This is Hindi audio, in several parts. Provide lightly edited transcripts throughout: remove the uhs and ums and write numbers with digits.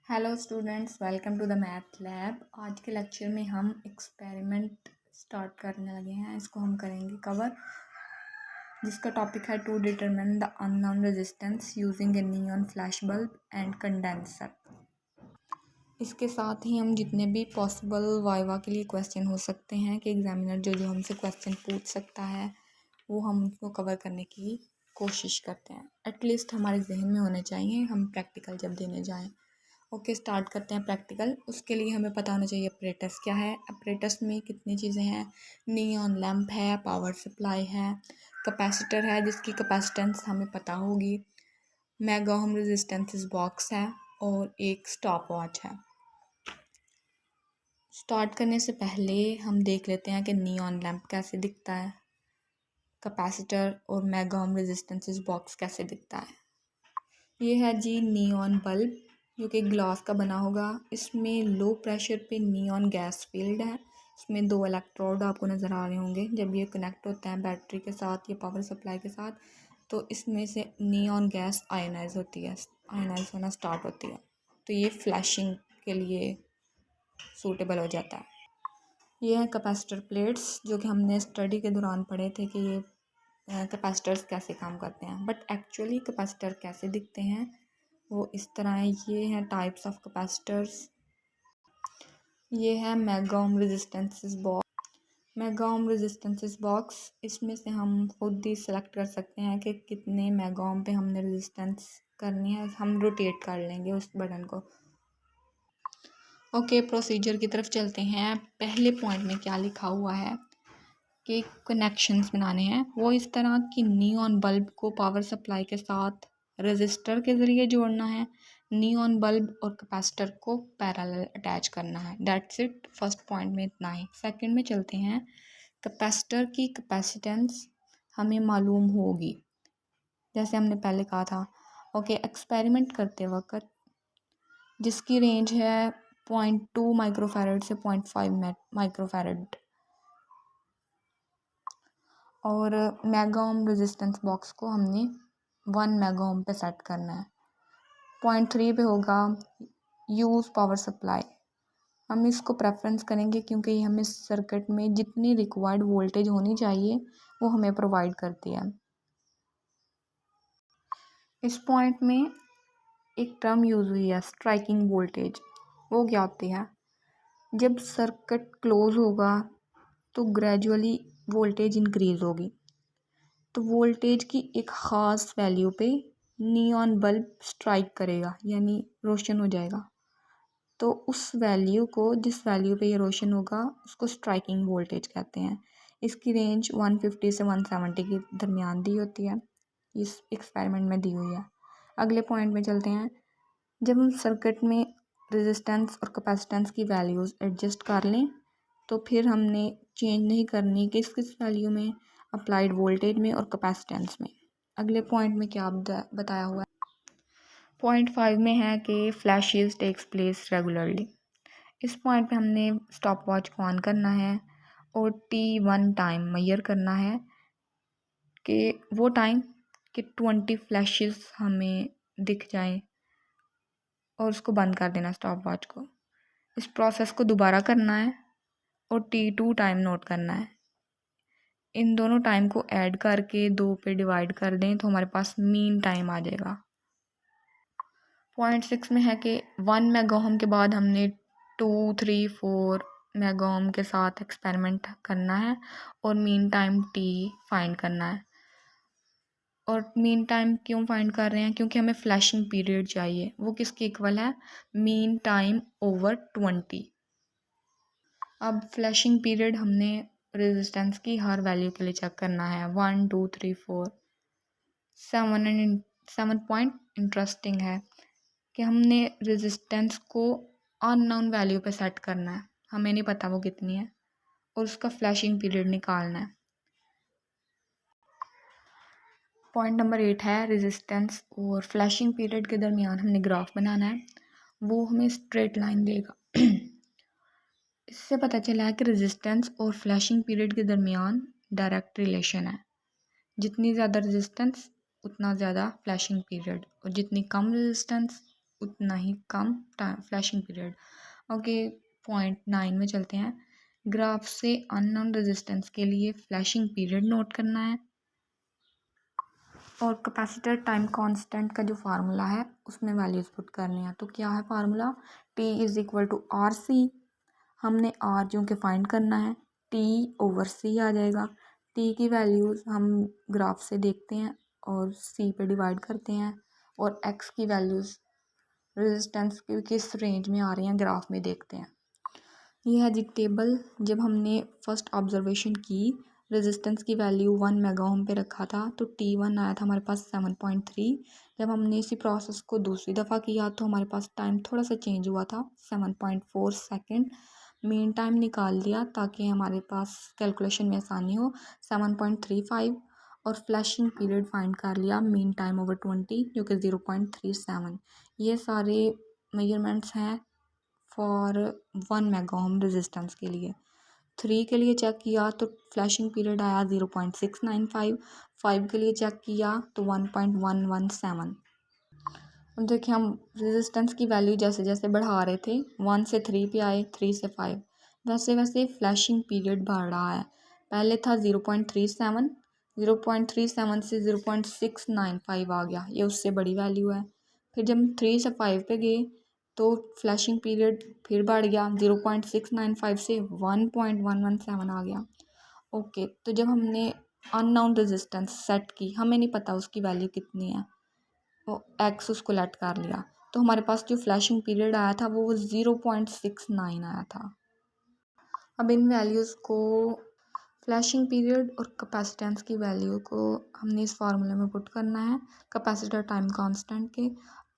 Hello students, welcome to the math lab. आज के लेक्चर में हम एक्सपेरिमेंट स्टार्ट करने लगे हैं। इसको हम करेंगे कवर, जिसका टॉपिक है to determine the unknown resistance using a neon flash bulb and condenser. इसके साथ ही हम जितने भी पॉसिबल वाइवा के लिए क्वेश्चन हो सकते हैं कि एग्जामिनर जो हमसे क्वेश्चन पूछ सकता है वो हम उसको कवर करने की कोशिश करते हैं। एटलीस्ट हमारे जहन में होने चाहिए हम प्रैक्टिकल जब देने जाएं। ओके, स्टार्ट करते हैं प्रैक्टिकल। उसके लिए हमें पता होना चाहिए अपरेटस क्या है, अपरेटस में कितनी चीज़ें हैं। नियॉन लैंप है, पावर सप्लाई है, कैपेसिटर है जिसकी कैपेसिटेंस हमें पता होगी, मेगा ओम रेजिस्टेंस बॉक्स है और एक स्टॉप वॉच है। स्टार्ट करने से पहले हम देख लेते हैं कि नियॉन लैंप कैसे दिखता है, कैपेसिटर और मेगा ओम रेजिस्टेंस बॉक्स कैसे दिखता है। ये है जी नियॉन बल्ब, जो कि ग्लास का बना होगा। इसमें लो प्रेशर पे नियॉन गैस फील्ड है। इसमें 2 इलेक्ट्रोड आपको नज़र आ रहे होंगे। जब ये कनेक्ट होते हैं बैटरी के साथ या पावर सप्लाई के साथ, तो इसमें से नियॉन गैस आयनाइज होती है, आयनाइज होना स्टार्ट होती है, तो ये फ्लैशिंग के लिए सूटेबल हो जाता है। ये है कैपेसिटर प्लेट्स, जो कि हमने स्टडी के दौरान पढ़े थे कि ये कैपेसिटर्स कैसे काम करते हैं। बट एक्चुअली कैपेसिटर कैसे दिखते हैं वो इस तरह है। ये हैं टाइप्स ऑफ कैपेसिटर्स। ये है mega ohm resistance box. Mega ohm resistance box, इसमें से हम खुद ही सेलेक्ट कर सकते हैं कि कितने मेगा ओम पे हमने रेजिस्टेंस करनी है। हम रोटेट कर लेंगे उस बटन को। ओके, प्रोसीजर की तरफ चलते हैं। पहले पॉइंट में क्या लिखा हुआ है कि कनेक्शंस बनाने हैं। वो इस तरह कि नियॉन बल्ब को पावर सप्लाई के साथ रेजिस्टर के ज़रिए जोड़ना है, नियॉन बल्ब और कैपेसिटर को पैरेलल अटैच करना है। That's it. फर्स्ट पॉइंट में इतना ही। सेकंड में चलते हैं। कैपेसिटर की कैपेसिटेंस हमें मालूम होगी, जैसे हमने पहले कहा था। ओके, एक्सपेरिमेंट करते वक्त जिसकी रेंज है 0.2 माइक्रोफैरड से 0.5 माइक्रोफैरड, और मेगा ओम रेजिस्टेंस बॉक्स को हमने 1 मेगा ओम पे सेट करना है। 0.3 पे होगा यूज़ पावर सप्लाई। हम इसको प्रेफरेंस करेंगे क्योंकि ये हमें सर्किट में जितनी रिक्वायर्ड वोल्टेज होनी चाहिए वो हमें प्रोवाइड करती है। इस पॉइंट में एक टर्म यूज़ हुई है, स्ट्राइकिंग वोल्टेज। वो क्या होती है? जब सर्किट क्लोज होगा तो ग्रेजुअली वोल्टेज इंक्रीज़ होगी, तो वोल्टेज की एक ख़ास वैल्यू पे नियॉन बल्ब स्ट्राइक करेगा, यानी रोशन हो जाएगा। तो उस वैल्यू को, जिस वैल्यू पे ये रोशन होगा, उसको स्ट्राइकिंग वोल्टेज कहते हैं। इसकी रेंज 150 से 170 के दरमियान दी होती है, इस एक्सपेरिमेंट में दी हुई है। अगले पॉइंट में चलते हैं। जब हम सर्किट में रेजिस्टेंस और कैपेसिटेंस की वैल्यूज़ एडजस्ट कर लें तो फिर हमने चेंज नहीं करनी किस किस वैल्यू में, अप्लाइड वोल्टेज में और कैपेसिटेंस में। अगले पॉइंट में क्या बताया हुआ है? पॉइंट 5 में है कि फ्लैशेस टेक्स प्लेस रेगुलरली। इस पॉइंट पे हमने स्टॉप वॉच को ऑन करना है और T1 टाइम मेजर करना है कि वो टाइम कि 20 फ्लैशेस हमें दिख जाएं, और उसको बंद कर देना स्टॉप वॉच को। इस प्रोसेस को दोबारा करना है और T2 टाइम नोट करना है। इन दोनों टाइम को ऐड करके 2 पे डिवाइड कर दें तो हमारे पास मीन टाइम आ जाएगा। पॉइंट 6 में है कि 1 मेगा ओम के बाद हमने 2, 3, 4 मेगा ओम के साथ एक्सपेरिमेंट करना है और मीन टाइम T फाइंड करना है। और मीन टाइम क्यों फाइंड कर रहे हैं? क्योंकि हमें फ्लैशिंग पीरियड चाहिए। वो किसके इक्वल है? Mean time over 20। अब फ्लैशिंग पीरियड हमने रेजिस्टेंस की हर वैल्यू के लिए चेक करना है। 1, 2, 3, 4, 7 पॉइंट इंटरेस्टिंग है कि हमने रेजिस्टेंस को अननोन वैल्यू पे सेट करना है, हमें नहीं पता वो कितनी है, और उसका फ्लैशिंग पीरियड निकालना है। पॉइंट नंबर 8 है रेजिस्टेंस और फ्लैशिंग पीरियड के दरमियान हमने ग्राफ बनाना है। वो हमें स्ट्रेट लाइन देगा। इससे पता चला है कि रेजिस्टेंस और फ्लैशिंग पीरियड के दरमियान डायरेक्ट रिलेशन है। जितनी ज़्यादा रेजिस्टेंस उतना ज़्यादा फ्लैशिंग पीरियड, और जितनी कम रेजिस्टेंस उतना ही कम time flashing period. Okay, point 9 में चलते हैं। ग्राफ से अननोन रेजिस्टेंस के लिए फ्लैशिंग पीरियड नोट करना है और कैपेसिटर टाइम कांस्टेंट का जो फार्मूला है उसमें वैल्यूज पुट करनी है। तो क्या है formula? T is equal to R C. हमने आर जो कि फाइंड करना है, T/C आ जाएगा। T की वैल्यूज़ हम ग्राफ से देखते हैं और C पे डिवाइड करते हैं, और X की वैल्यूज़ रेजिस्टेंस की किस रेंज में आ रही हैं ग्राफ में देखते हैं। ये है जी टेबल। जब हमने फर्स्ट ऑब्जर्वेशन की, रेजिस्टेंस की वैल्यू 1 मेगा ओम पे रखा था, तो T1 आया था हमारे पास 7.3। जब हमने इसी प्रोसेस को दूसरी दफ़ा किया तो हमारे पास टाइम थोड़ा सा चेंज हुआ था, 7.4 सेकेंड। मीन टाइम निकाल दिया ताकि हमारे पास कैलकुलेशन में आसानी हो, 7.35। और फ्लैशिंग पीरियड फाइंड कर लिया, मीन टाइम ओवर 20 जो कि 0.37। ये सारे मेजरमेंट्स हैं फॉर 1 मेगा ओम रेजिस्टेंस के लिए। 3 के लिए चेक किया तो फ्लैशिंग पीरियड आया 0.695। 5 के लिए चेक किया तो 1.117। अब देखिए, हम रेजिस्टेंस की वैल्यू जैसे जैसे बढ़ा रहे थे, 1 से 3 पे आए, 3 से 5, वैसे वैसे फ्लैशिंग पीरियड बढ़ रहा है। पहले था 0.37, 0.37 से 0.695 आ गया, ये उससे बड़ी वैल्यू है। फिर जब 3 से 5 पे गए तो फ्लैशिंग पीरियड फिर बढ़ गया, 0.695 से 1.117 आ गया। ओके, तो जब हमने अननोन रेजिस्टेंस सेट की, हमें नहीं पता उसकी वैल्यू कितनी है, वो एक्स उसको लेट कर लिया, तो हमारे पास जो फ्लैशिंग पीरियड आया था वो 0.69 आया था। अब इन वैल्यूज़ को, फ्लैशिंग पीरियड और कैपेसिटेंस की वैल्यू को हमने इस फार्मूले में पुट करना है कैपेसिटर टाइम कांस्टेंट के,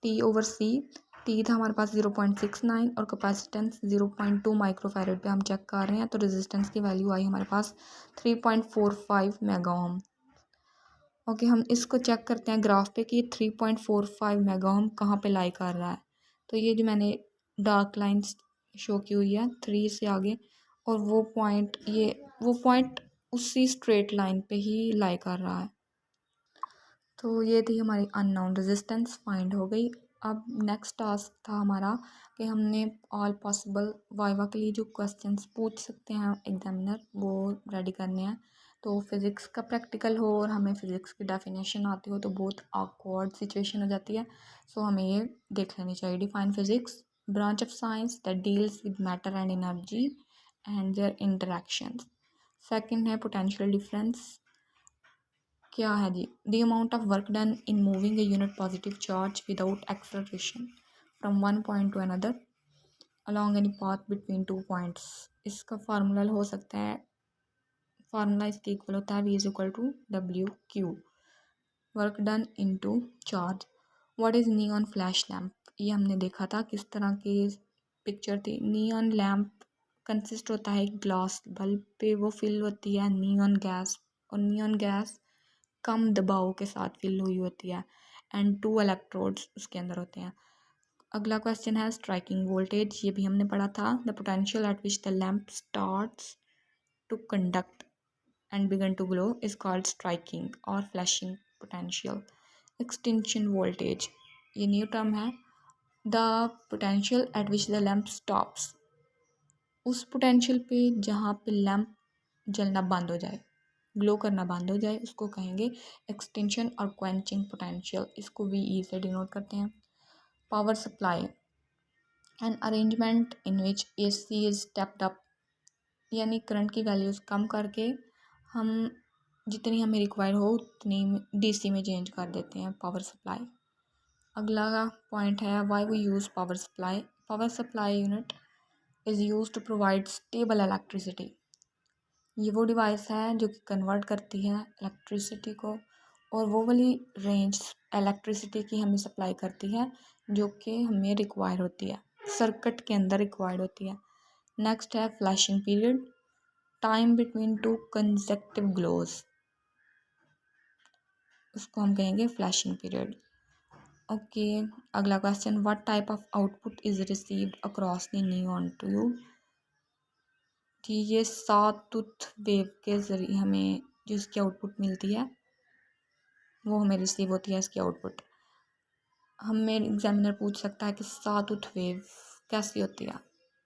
T/C। टी था हमारे पास 0.69 और कैपेसिटेंस 0.2 माइक्रोफैरड पे हम चेक कर रहे हैं, तो रेजिस्टेंस की वैल्यू आई हमारे पास 3.45 मेगा ओम। ओके, हम इसको चेक करते हैं ग्राफ पे कि 3.45 मेगा ओम कहाँ पे लाई कर रहा है। तो ये जो मैंने डार्क लाइंस शो की हुई है 3 से आगे, और वो पॉइंट उसी स्ट्रेट लाइन पे ही लाई कर रहा है। तो ये थी हमारी अननोन रेजिस्टेंस फाइंड हो गई। अब नेक्स्ट टास्क था हमारा कि हमने ऑल पॉसिबल वाइवा के लिए जो क्वेश्चंस पूछ सकते हैं एग्जामिनर, वो रेडी करने हैं। तो फिज़िक्स का प्रैक्टिकल हो और हमें फ़िज़िक्स की डेफिनेशन आती हो तो बहुत ऑकवर्ड सिचुएशन हो जाती है, सो हमें ये देख लेनी चाहिए। Define physics, branch of science that deals with matter and energy and their interactions. Second है पोटेंशियल डिफरेंस। क्या है जी? The amount of work done in moving a unit positive charge without acceleration from one point to another along any path between 2 points. इसका फार्मूला हो सकता है, फार्मूला इसके इक्वल होता है V is equal to WQ, work done into charge. What is neon flash lamp? ये हमने देखा था किस तरह की पिक्चर थी। नियॉन लैम्प कंसिस्ट होता है एक ग्लास बल्ब पे, वो फिल होती है नियॉन गैस, और नियॉन गैस कम दबाव के साथ फिल हुई होती है, एंड 2 इलेक्ट्रोड्स उसके अंदर होते हैं। अगला क्वेश्चन है स्ट्राइकिंग वोल्टेज, ये भी हमने पढ़ा था। The potential at which the lamp starts to conduct and begin to glow is called striking or flashing potential. Extinction voltage, ये न्यू टर्म है। The potential at which the lamp stops, उस पोटेंशियल पे जहाँ पे लैम्प जलना बंद हो जाए, ग्लो करना बंद हो जाए, उसको कहेंगे एक्सटेंशन और क्वेंचिंग पोटेंशियल। इसको VE से डिनोट करते हैं। Power supply, an arrangement in which AC is stepped up, यानी करंट की वैल्यूज़ कम करके हम जितनी हमें रिक्वायर हो उतनी DC में चेंज कर देते हैं पावर सप्लाई। अगला पॉइंट है why we use power supply. Power supply unit is use to provide stable electricity. ये वो डिवाइस है जो कि कन्वर्ट करती है इलेक्ट्रिसिटी को, और वो वाली रेंज इलेक्ट्रिसिटी की हमें सप्लाई करती है जो कि हमें रिक्वायर होती है, सर्किट के अंदर रिक्वायर्ड होती है। नेक्स्ट है flashing period, time between 2 consecutive glows, उसको हम कहेंगे फ्लैशिंग पीरियड। ओके, अगला question, what type of output is received across the neon tube. कि ये सात टूथ वेव के ज़रिए हमें जो इसकी आउटपुट मिलती है वो हमें रिसीव होती है इसकी आउटपुट। हमें एग्जामिनर पूछ सकता है कि सातुथ वेव कैसी होती है,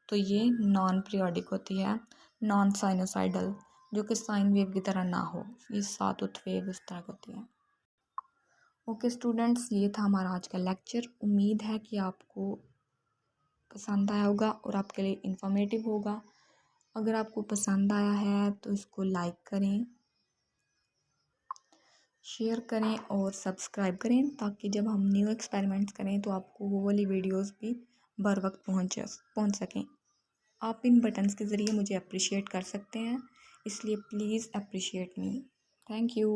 तो ये नॉन पीरियोडिक होती है, नॉन साइनोसाइडल, जो कि साइन वेव की तरह ना हो, ये सातुथ वेव इस तरह की होती है। ओके स्टूडेंट्स, ये था हमारा आज का लेक्चर। उम्मीद है कि आपको पसंद आया होगा और आपके लिए इन्फॉर्मेटिव होगा। अगर आपको पसंद आया है तो इसको लाइक करें, शेयर करें और सब्सक्राइब करें, ताकि जब हम न्यू एक्सपेरिमेंट्स करें तो आपको वो वाली वीडियोस भी बर वक्त पहुंच सकें। आप इन बटन्स के ज़रिए मुझे अप्रिशिएट कर सकते हैं, इसलिए please appreciate me. Thank you.